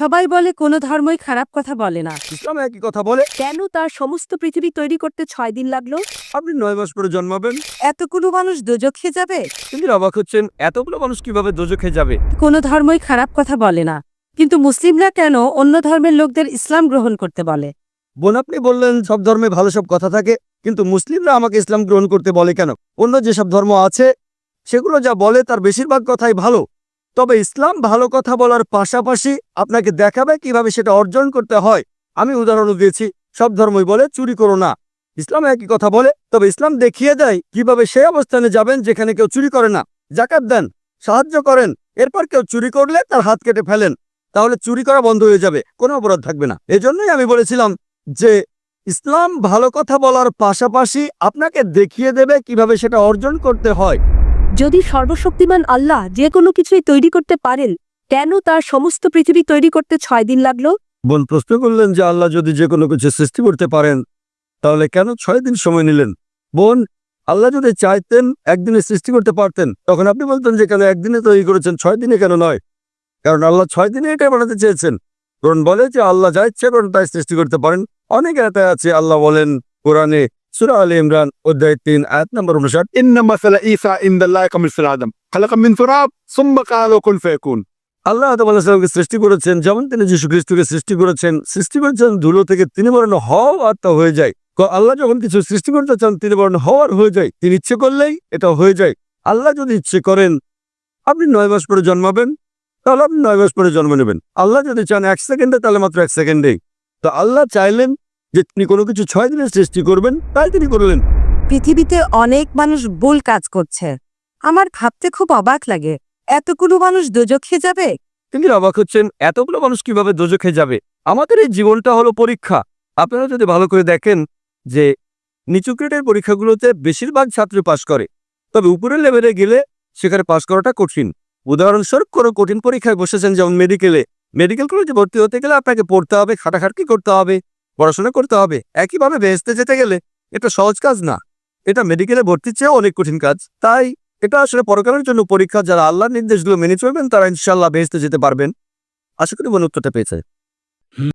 সবাই বলে কোনো ধর্মই খারাপ কথা বলে না। ইসলাম একই কথা বলে। কেন তার সমস্ত পৃথিবী তৈরি করতে 6 দিন লাগলো? আপনি 9 মাস পরে জন্মাবেন। এতগুলো মানুষ দোজখে যাবে? তিনি অবাক হচ্ছেন, এতগুলো মানুষ কিভাবে দোজখে যাবে? কোনো ধর্মই খারাপ কথা বলে না, কিন্তু মুসলিমরা কেন অন্য ধর্মের লোকদের ইসলাম গ্রহণ করতে বলে? বোন, আপনি বললেন সব ধর্মে ভালো সব কথা থাকে, কিন্তু মুসলিমরা আমাকে ইসলাম গ্রহণ করতে বলে কেন? অন্য যেসব ধর্ম আছে সেগুলো যা বলে তার বেশিরভাগ কথাই ভালো, তবে ইসলাম ভালো কথা বলার পাশাপাশি আপনাকে দেখাবে কিভাবে সেটা অর্জন করতে হয়। আমি উদাহরণ দিয়েছি, সব ধর্মই বলে চুরি করো না, ইসলাম একই কথা বলে, তবে ইসলাম দেখিয়ে দেয় কিভাবে সেই অবস্থানে যাবেন যেখানে কেউ চুরি করে না। যাকাত দেন, সাহায্য করেন, এরপর কেউ চুরি করলে তার হাত কেটে ফেলেন, তাহলে চুরি করা বন্ধ হয়ে যাবে, কোনো অপরাধ থাকবে না। এজন্যই আমি বলেছিলাম যে ইসলাম ভালো কথা বলার পাশাপাশি আপনাকে দেখিয়ে দেবে কিভাবে সেটা অর্জন করতে হয়। যদি সর্বশক্তিমান আল্লাহ যে কোনো কিছুই তৈরি করতে পারেন, কেন তার সমস্ত পৃথিবী তৈরি করতে 6 দিন লাগলো? বোন প্রশ্ন করলেন যে আল্লাহ যদি যে কোনো কিছু সৃষ্টি করতে পারেন তাহলে কেন 6 দিন সময় নিলেন? বোন, আল্লাহ যদি চাইতেন একদিনে সৃষ্টি করতে পারতেন, তখন আপনি বলতেন যে কেন একদিনে তৈরি করেছেন, 6 দিনে কেন নয়? কারণ আল্লাহ 6 দিনে এটাই বানাতে চেয়েছেন। কোরআন বলে যে আল্লাহ যা ইচ্ছে করেন তাই সৃষ্টি করতে পারেন। অনেক আয়াতে আছে, আল্লাহ বলেন কোরআনে সূরা আলে ইমরান অধ্যায় 3 আয়াত নম্বর 59, إن مثل عيسى عند الله كمثل آدم خلق من تراب ثم قال له كن فيكون। আল্লাহ আদম আলাইহিস সালামকে সৃষ্টি করেছেন যেমন তিনি যীশু খ্রিস্টকে সৃষ্টি করেছেন ধুলো থেকে, তিনি বলেন হও আর তা হয়ে যায়। আল্লাহ যখন কিছু সৃষ্টি করতে চান তিনি বলেন হওয়ার হয়ে যায়, তিনি ইচ্ছে করলেই এটা হয়ে যায়। আল্লাহ যদি ইচ্ছে করেন আপনি 9 মাস পরে জন্মাবেন, তাহলে আপনি 9 মাস পরে জন্ম নেবেন। আল্লাহ যদি চান 1 সেকেন্ডে, তাহলে মাত্র 1 সেকেন্ডেই। তো আল্লাহ চাইলেন যে তিনি কোনো কিছু 6 দিনে সৃষ্টি করবেন, তাই তিনি করলেন। পৃথিবীতে অনেক মানুষ ভুল কাজ করছে, আমার ভাবতে খুব অবাক লাগে, এতগুলো মানুষ দোজখে যাবে? তিনি অবাক হচ্ছেন, এতগুলো মানুষ কিভাবে দোজখে যাবে? আমাদের এই জীবনটা হলো পরীক্ষা। আপনারা যদি ভালো করে দেখেন যে নিচু গ্রেডের পরীক্ষাগুলোতে বেশিরভাগ ছাত্র পাশ করে, তবে উপরের লেভেলে গেলে সেখানে পাশ করাটা কঠিন। উদাহরণস্বরূপ কোনো কঠিন পরীক্ষায় বসেছেন, যেমন মেডিকেল কলেজে ভর্তি হতে গেলে আপনাকে পড়তে হবে, খাটাখাটনি করতে হবে, পড়াশোনা করতে হবে। একইভাবে বেহেশতে যেতে গেলে এটা সহজ কাজ না, এটা মেডিকেলে ভর্তির চেয়েও অনেক কঠিন কাজ। তাই এটা আসলে পরকালের জন্য পরীক্ষা। যারা আল্লাহর নির্দেশগুলো মেনে চলবেন তারা ইনশাআল্লাহ বেহেশতে যেতে পারবেন। আশা করি বোন উত্তরটা পেয়েছে।